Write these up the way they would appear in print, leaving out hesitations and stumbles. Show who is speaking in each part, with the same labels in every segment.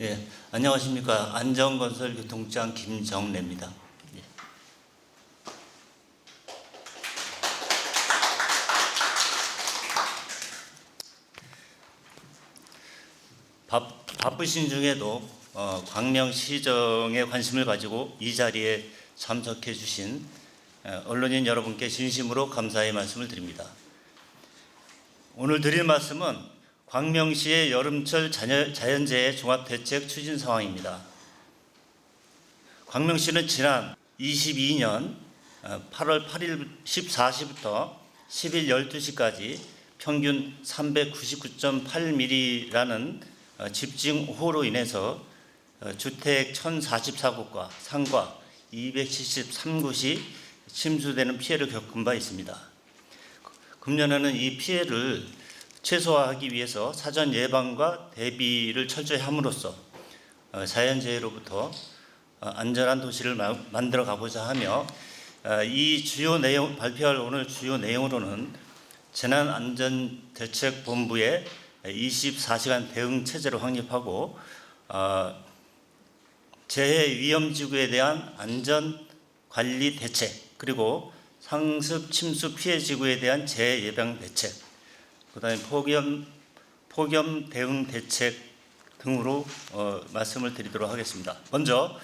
Speaker 1: 예, 안녕하십니까. 안전건설 교통장 김정래입니다. 예. 바쁘신 중에도 광명시정에 관심을 가지고 이 자리에 참석해 주신 언론인 여러분께 진심으로 감사의 말씀을 드립니다. 오늘 드릴 말씀은 광명시의 여름철 자연재해 종합대책 추진 상황입니다. 광명시는 지난 22년 8월 8일 14시부터 10일 12시까지 평균 399.8mm라는 집중호우로 인해서 주택 1044곳과 상가 273곳이 침수되는 피해를 겪은 바 있습니다. 금년에는 이 피해를 최소화하기 위해서 사전 예방과 대비를 철저히 함으로써 자연재해로부터 안전한 도시를 만들어 가고자 하며 이 주요 내용, 발표할 오늘 주요 내용으로는 재난안전대책본부의 24시간 대응 체제를 확립하고 재해 위험지구에 대한 안전관리 대책, 그리고 상습 침수 피해 지구에 대한 재해 예방 대책, 그다음에 폭염 대응 대책 등으로 말씀을 드리도록 하겠습니다. 먼저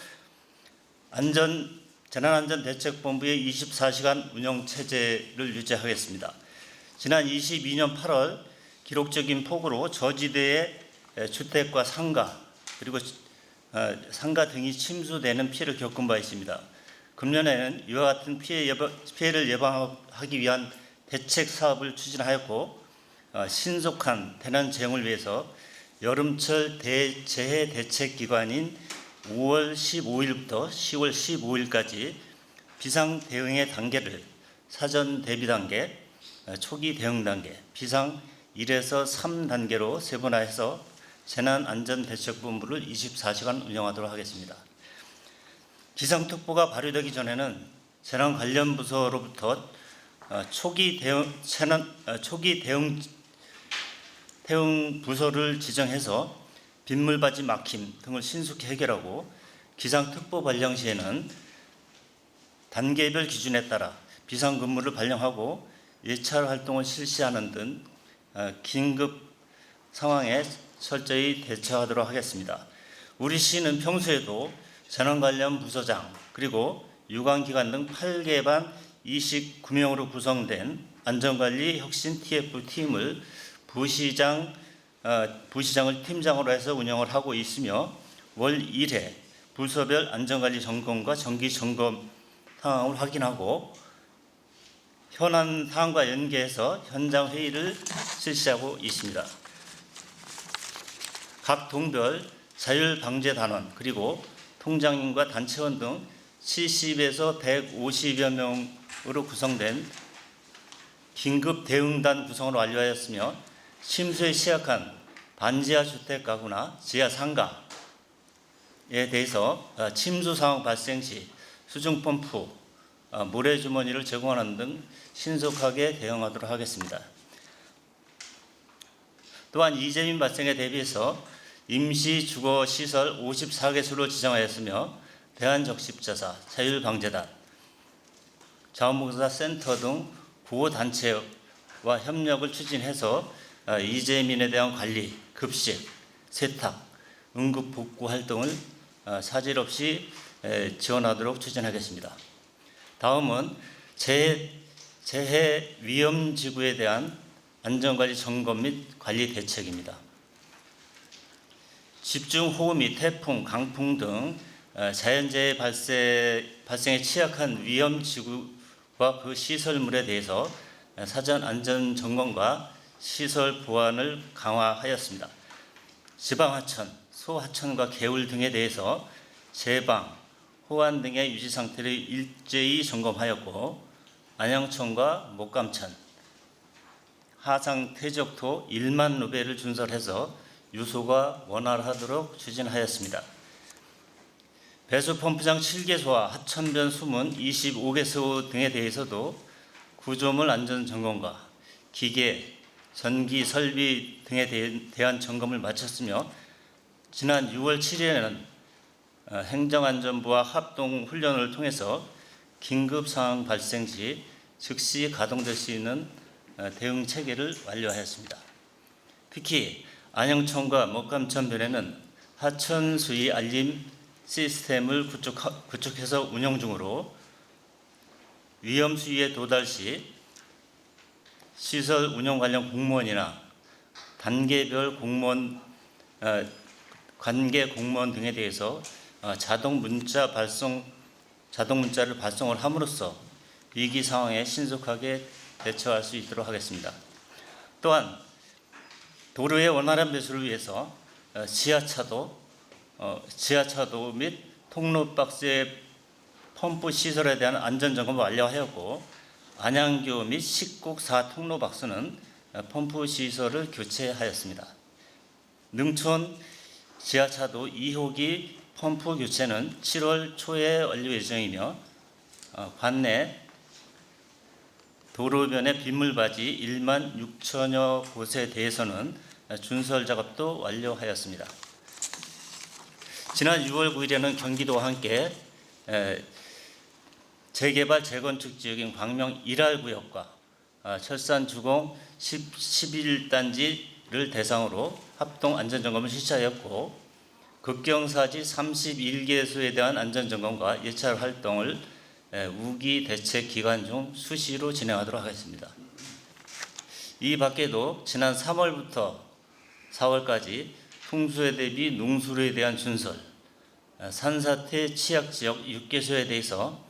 Speaker 1: 재난안전대책본부의 24시간 운영 체제를 유지하겠습니다. 지난 22년 8월 기록적인 폭우로 저지대의 주택과 상가 그리고 상가 등이 침수되는 피해를 겪은 바 있습니다. 금년에는 이와 같은 피해를 예방하기 위한 대책 사업을 추진하였고 신속한 대난 대응을 위해서 여름철 재해 대책 기간인 5월 15일부터 10월 15일까지 비상 대응의 단계를 사전 대비 단계, 초기 대응 단계, 비상 1에서 3단계로 세분화해서 재난안전대책본부를 24시간 운영하도록 하겠습니다. 기상특보가 발효되기 전에는 재난 관련 부서로부터 초기 대응 부서를 지정해서 빗물바지 막힘 등을 신속히 해결하고, 기상특보 발령 시에는 단계별 기준에 따라 비상근무를 발령하고 예찰 활동을 실시하는 등 긴급 상황에 철저히 대처하도록 하겠습니다. 우리 시는 평소에도 재난 관련 부서장 그리고 유관기관 등 8개 반 29명으로 구성된 안전관리 혁신 TF팀을 부시장을 팀장으로 해서 운영을 하고 있으며, 월 1회 부서별 안전관리 점검과 정기 점검 상황을 확인하고 현안 사항과 연계해서 현장 회의를 실시하고 있습니다. 각 동별 자율방재단원 그리고 통장님과 단체원 등 70에서 150여 명으로 구성된 긴급 대응단 구성으로 완료하였으며, 침수에 취약한 반지하 주택 가구나 지하 상가에 대해서 침수 상황 발생 시 수중 펌프, 모래주머니를 제공하는 등 신속하게 대응하도록 하겠습니다. 또한 이재민 발생에 대비해서 임시 주거시설 54개소를 지정하였으며, 대한적십자사, 자율방재단, 자원봉사센터 등 구호단체와 협력을 추진해서 이재민에 대한 관리, 급식, 세탁, 응급복구 활동을 사질 없이 지원하도록 추진하겠습니다. 다음은 재해 위험지구에 대한 안전관리 점검 및 관리 대책입니다. 집중호우 및 태풍, 강풍 등 자연재해 발생에 취약한 위험지구와 그 시설물에 대해서 사전 안전 점검과 시설 보안을 강화하였습니다. 지방하천, 소하천과 개울 등에 대해서 제방, 호안 등의 유지 상태를 일제히 점검하였고, 안양천과 목감천, 하상 퇴적토 1만 루베를 준설해서 유소가 원활하도록 추진하였습니다. 배수 펌프장 7개소와 하천변 수문 25개소 등에 대해서도 구조물 안전 점검과 기계, 전기 설비 등에 대한 점검을 마쳤으며 지난 6월 7일에는 행정안전부와 합동 훈련을 통해서 긴급 상황 발생 시 즉시 가동될 수 있는 대응 체계를 완료하였습니다. 특히 안영천과 목감천변에는 하천 수위 알림 시스템을 구축해서 운영 중으로 위험 수위에 도달 시 시설 운영 관련 공무원이나 단계별 공무원, 관계 공무원 등에 대해서 자동 문자를 발송을 함으로써 위기 상황에 신속하게 대처할 수 있도록 하겠습니다. 또한 도로의 원활한 배수를 위해서 지하차도 및 통로 박스의 펌프 시설에 대한 안전 점검을 완료하였고, 안양교 및 식국 4통로 박스는 펌프 시설을 교체하였습니다. 능촌 지하차도 2호기 펌프 교체는 7월 초에 완료 예정이며, 관내 도로변의 빗물바지 1만 6천여 곳에 대해서는 준설 작업도 완료하였습니다. 지난 6월 9일에는 경기도와 함께 재개발 재건축 지역인 광명 일할구역과 철산 주공 11단지를 대상으로 합동 안전점검을 실시하였고, 급경사지 31개소에 대한 안전점검과 예찰 활동을 우기 대책 기간 중 수시로 진행하도록 하겠습니다. 이 밖에도 지난 3월부터 4월까지 풍수에 대비 농수로에 대한 준설, 산사태 취약지역 6개소에 대해서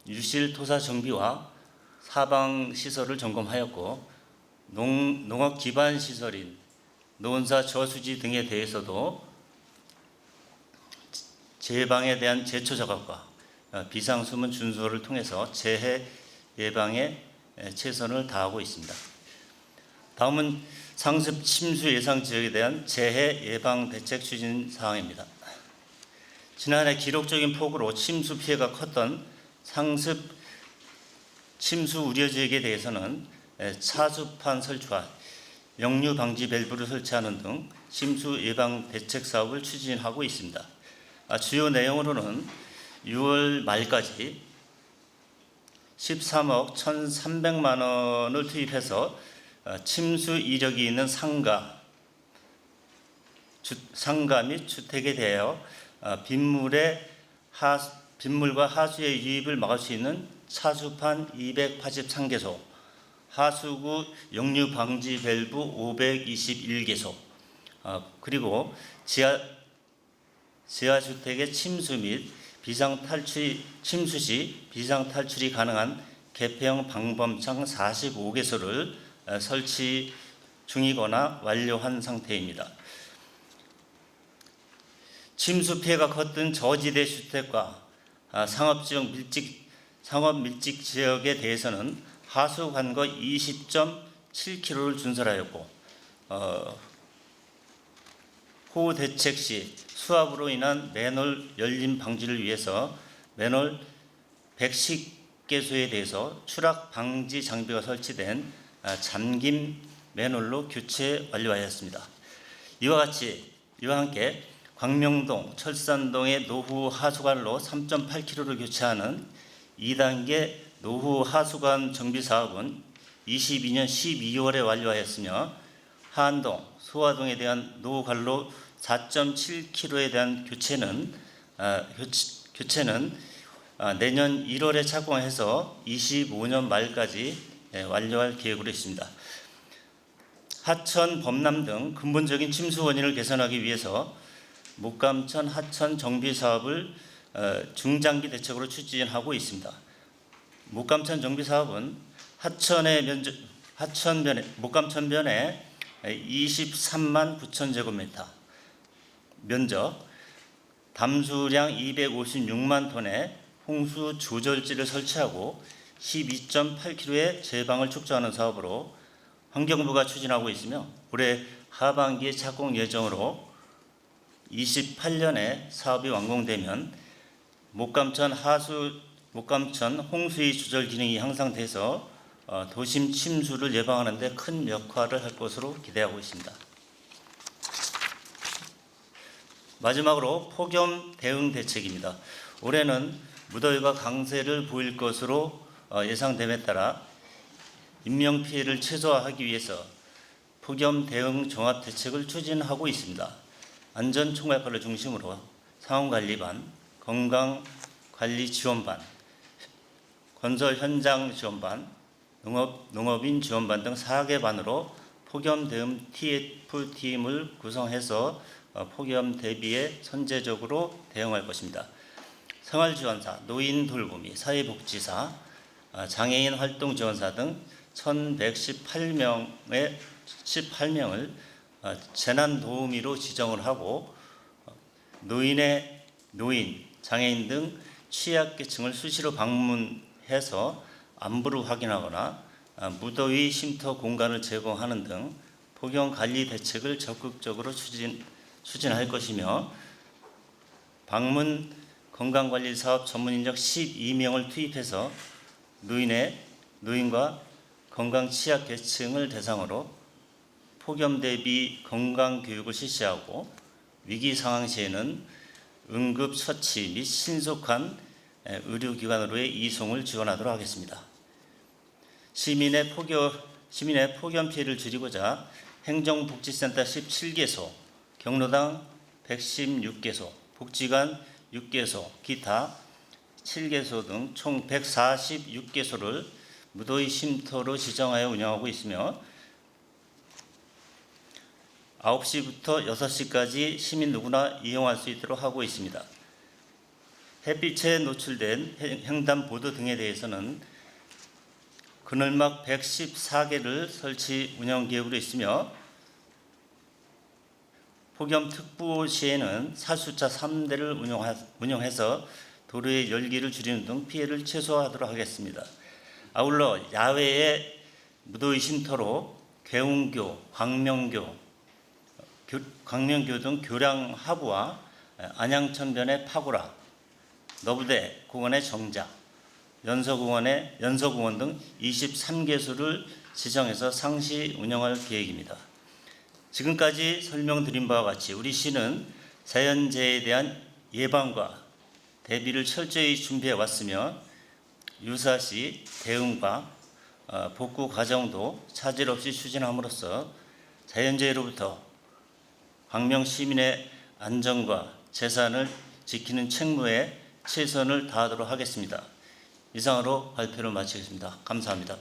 Speaker 1: 유실 토사 정비와 사방 시설을 점검하였고, 농업 기반 시설인 논사 저수지 등에 대해서도 재방에 대한 제초 작업과 비상수문 준수를 통해서 재해 예방에 최선을 다하고 있습니다. 다음은 상습 침수 예상 지역에 대한 재해 예방 대책 추진 사항입니다. 지난해 기록적인 폭우로 침수 피해가 컸던 상습 침수 우려 지역에 대해서는 차수판 설치와 역류 방지 밸브를 설치하는 등 침수 예방 대책 사업을 추진하고 있습니다. 주요 내용으로는 6월 말까지 13억 1,300만 원을 투입해서 침수 이력이 있는 상가 및 주택에 대하여 빗물과 하수의 유입을 막을 수 있는 차수판 283개소, 하수구 역류 방지 밸브 521개소, 그리고 지하주택의 침수 및 침수 시 비상탈출이 가능한 개폐형 방범창 45개소를 설치 중이거나 완료한 상태입니다. 침수 피해가 컸던 저지대 주택과 상업 밀집 지역에 대해서는 하수 간거 20.7km를 준설하였고, 호우 대책 시 수압으로 인한 맨홀 열림 방지를 위해서 맨홀 110개소에 대해서 추락 방지 장비가 설치된 잠김 맨홀로 교체 완료하였습니다. 이와 함께 광명동, 철산동의 노후 하수관로 3.8km를 교체하는 2단계 노후 하수관 정비 사업은 22년 12월에 완료하였으며, 하안동, 소화동에 대한 노후 관로 4.7km에 대한 교체는 내년 1월에 착공해서 25년 말까지 완료할 계획으로 있습니다. 하천, 범람 등 근본적인 침수 원인을 개선하기 위해서 목감천 하천 정비 사업을 중장기 대책으로 추진하고 있습니다. 목감천 정비 사업은 목감천변에 23만 9천 제곱미터, 면적, 담수량 256만 톤의 홍수 조절지를 설치하고 12.8km의 제방을 축소하는 사업으로 환경부가 추진하고 있으며, 올해 하반기에 착공 예정으로 28년에 사업이 완공되면 목감천 홍수위 조절 기능이 향상돼서 도심 침수를 예방하는 데 큰 역할을 할 것으로 기대하고 있습니다. 마지막으로 폭염 대응 대책입니다. 올해는 무더위가 강세를 보일 것으로 예상됨에 따라 인명피해를 최소화하기 위해서 폭염 대응 종합 대책을 추진하고 있습니다. 안전총괄과를 중심으로 상황관리반, 건강관리 지원반, 건설 현장 지원반, 농업인 지원반 등 4개 반으로 폭염 대응 TF팀을 구성해서 폭염 대비에 선제적으로 대응할 것입니다. 생활지원사, 노인 돌보미, 사회복지사, 장애인 활동지원사 등 1,118명을 재난도우미로 지정을 하고 노인, 장애인 등 취약계층을 수시로 방문해서 안부를 확인하거나 무더위 쉼터 공간을 제공하는 등 폭염관리 대책을 적극적으로 추진할 것이며 방문 건강관리사업 전문인력 12명을 투입해서 노인과 건강 취약계층을 대상으로 폭염 대비 건강교육을 실시하고 위기 상황 시에는 응급처치 및 신속한 의료기관으로의 이송을 지원하도록 하겠습니다. 시민의 폭염 피해를 줄이고자 행정복지센터 17개소, 경로당 116개소, 복지관 6개소, 기타 7개소 등 총 146개소를 무더위 쉼터로 지정하여 운영하고 있으며 9시부터 6시까지 시민 누구나 이용할 수 있도록 하고 있습니다. 햇빛에 노출된 횡단보도 등에 대해서는 그늘막 114개를 설치 운영 계획으로 있으며 폭염특보 시에는 사수차 3대를 운영해서 도로의 열기를 줄이는 등 피해를 최소화하도록 하겠습니다. 아울러 야외의 무더위 쉼터로 괴운교, 광명교 등 교량 하부와 안양천변의 파고라, 너부대 공원의 정자, 연서공원 등 23개소를 지정해서 상시 운영할 계획입니다. 지금까지 설명드린 바와 같이 우리 시는 자연재해에 대한 예방과 대비를 철저히 준비해 왔으며 유사시 대응과 복구 과정도 차질 없이 추진함으로써 자연재해로부터 광명 시민의 안전과 재산을 지키는 책무에 최선을 다하도록 하겠습니다. 이상으로 발표를 마치겠습니다. 감사합니다.